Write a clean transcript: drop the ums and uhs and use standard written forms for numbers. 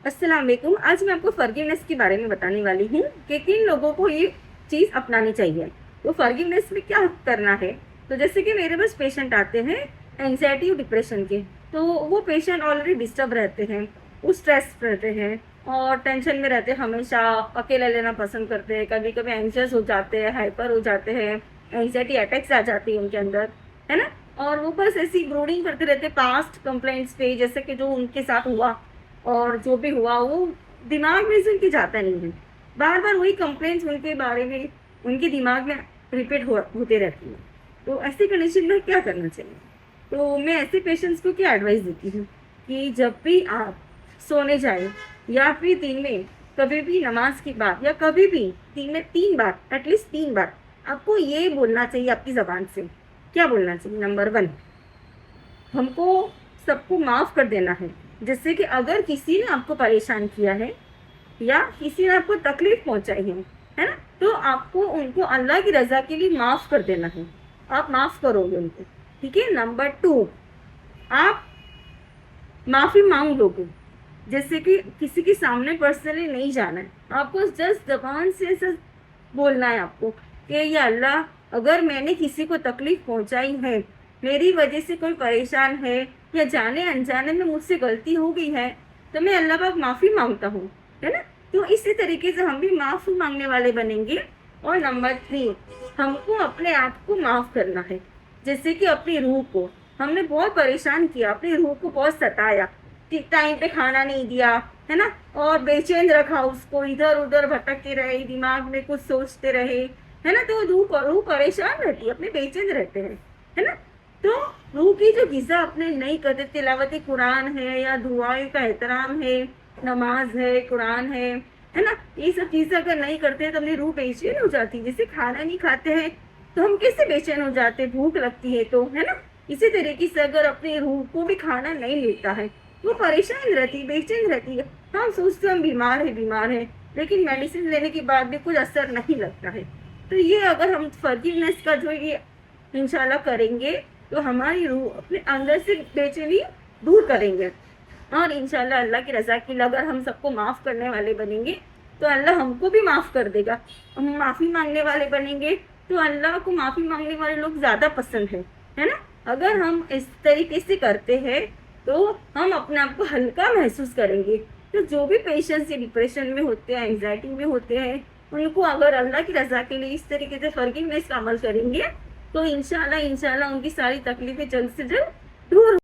अस्सलाम वालेकुम। आज मैं आपको फॉरगिवनेस के बारे में बताने वाली हूँ कि किन लोगों को ये चीज़ अपनानी चाहिए। तो फॉरगिवनेस में क्या करना है, तो जैसे कि मेरे पास पेशेंट आते हैं एंजाइटी और डिप्रेशन के, तो वो पेशेंट ऑलरेडी डिस्टर्ब रहते हैं, वो स्ट्रेस रहते हैं और टेंशन में रहते हैं, हमेशा अकेला लेना पसंद करते हैं, कभी कभी एंशियस हो जाते हैं, हाइपर हो जाते हैं, एंजाइटी अटैक्स आ जाती है उनके अंदर, है ना। और वो बस ऐसी ब्रूडिंग करते रहते पास्ट कंप्लेंट्स पे, जैसे कि जो उनके साथ हुआ और जो भी हुआ वो दिमाग में से उनके जाता नहीं है। बार बार वही कंप्लेंट्स उनके बारे में उनके दिमाग में रिपीट होते रहती है। तो ऐसी कंडीशन में क्या करना चाहिए? तो मैं ऐसे पेशेंट्स को क्या एडवाइस देती हूँ कि जब भी आप सोने जाए या फिर दिन में कभी भी नमाज के बाद या कभी भी दिन में 3 बार, एटलीस्ट 3 बार आपको ये बोलना चाहिए आपकी जबान से। क्या बोलना चाहिए? नंबर 1, हमको सबको माफ़ कर देना है। जैसे कि अगर किसी ने आपको परेशान किया है या किसी ने आपको तकलीफ पहुंचाई है ना, तो आपको उनको अल्लाह की रज़ा के लिए माफ़ कर देना है। आप माफ़ करोगे उनको, ठीक है। नंबर 2, आप माफ़ी मांग लोगे। जैसे कि किसी के सामने पर्सनली नहीं जाना है, आपको जस्ट जबान से ऐसा बोलना है आपको कि या अल्लाह, अगर मैंने किसी को तकलीफ पहुंचाई है, मेरी वजह से कोई परेशान है या जाने अनजाने में मुझसे गलती हो गई है, तो मैं अल्लाह पाक माफ़ी मांगता हूँ, है ना। तो इसी तरीके से हम भी माफ़ी मांगने वाले बनेंगे। और नंबर 3, हमको अपने आप को माफ़ करना है। जैसे कि अपनी रूह को हमने बहुत परेशान किया, अपनी रूह को बहुत सताया, ठीक टाइम पे खाना नहीं दिया, है ना, और बेचैन रखा उसको, इधर उधर भटकते रहे, दिमाग में कुछ सोचते रहे, है ना। तो रूह परेशान रहती है, अपने बेचैन रहते हैं, है ना। तो रूह की जो ग़िज़ा अपने नहीं करते, तिलावत कुरान है या दुआओं का एहतराम है, नमाज है, कुरान है ना, ये सब चीज़ें अगर नहीं करते तो अपनी रूह बेचैन हो जाती है। जैसे खाना नहीं खाते हैं तो हम कैसे बेचैन हो जाते हैं, भूख लगती है तो, है ना। इसी तरीके से अगर अपनी रूह को भी खाना नहीं मिलता है, वो परेशान रहती है, बेचैन रहती है। हम सोचते हम बीमार है, लेकिन मेडिसिन लेने के बाद भी कुछ असर नहीं लगता है। तो ये अगर हम फॉरगिवनेस का जो ये इंशाल्लाह करेंगे, तो हमारी रूह अपने अंदर से बेचैनी दूर करेंगे। और इंशाल्लाह अल्लाह की रज़ा के लिए अगर हम सबको माफ़ करने वाले बनेंगे, तो अल्लाह हमको भी माफ़ कर देगा। हम माफ़ी मांगने वाले बनेंगे, तो अल्लाह को माफ़ी मांगने वाले लोग ज़्यादा पसंद है ना। अगर हम इस तरीके से करते हैं तो हम अपने आप को हल्का महसूस करेंगे। तो जो भी पेशेंट्स ये डिप्रेशन में होते हैं, एंजाइटी में होते हैं, उनको अगर अल्लाह की रज़ा के लिए इस तरीके से फॉरगिवनेस का अमल करेंगे, तो इंशाल्लाह इंशाल्लाह उनकी सारी तकलीफें जल्द से जल्द दूर